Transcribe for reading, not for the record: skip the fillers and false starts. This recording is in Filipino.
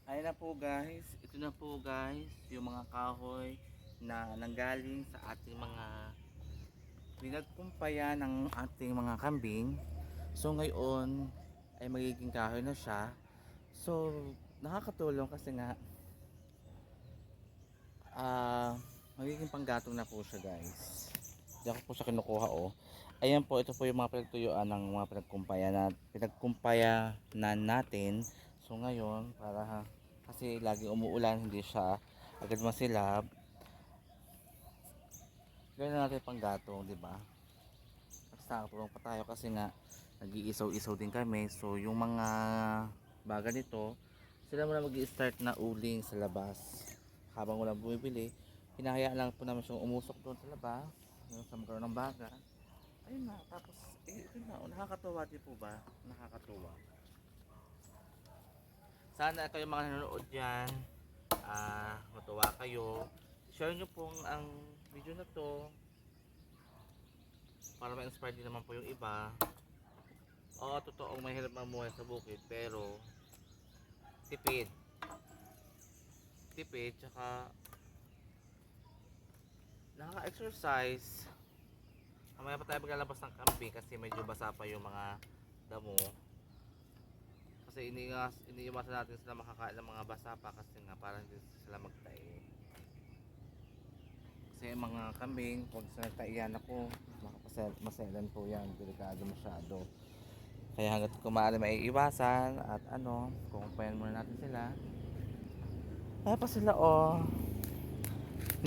Ayun na po guys, ito na po guys, yung mga kahoy na nanggaling sa ating mga pinagkumpaya ng ating mga kambing. So ngayon ay magiging kahoy na siya. So nakakatulong kasi nga magiging panggatong na po siya guys. Diyan ko po siya kinukuha oh. Ayan po, ito po yung mga pinagtuyuan ng mga pinagkumpaya na natin. So ngayon, kasi lagi umuulan, hindi siya agad masilab. Gawin na natin panggatong, di ba? At nakatulong pa tayo kasi nga nag-iisaw-isaw din kami. So yung mga baga nito, sila muna mag-i-start na uling sa labas. Habang walang bumibili, hinahayaan lang po namin siyang umusok doon sa labas, yung sa magkaroon ng baga. Ayun na, tapos ito na, oh, nakakatuwa din po ba? Nakakatuwa. Sana kayo mga nanonood dyan, matuwa kayo. Share nyo pong ang video na to para ma-inspire din naman po yung iba. Oo, totoong mahirap mamuhay sa bukid pero tipid. Tipid, tsaka nakaka-exercise. Mamaya pa tayo maglalabas ng camping kasi medyo basa pa yung mga damo. Kasi iniiwasan natin sila makakain ng mga basa pa kasi nga parang hindi sila magtae. Kasi mga kambing, pag sa taiyan ako, maselan po yan, delikado masyado. Kaya hanggat kumaaari maiiwasan at kukumpayan muna natin sila. Kaya pa sila oh.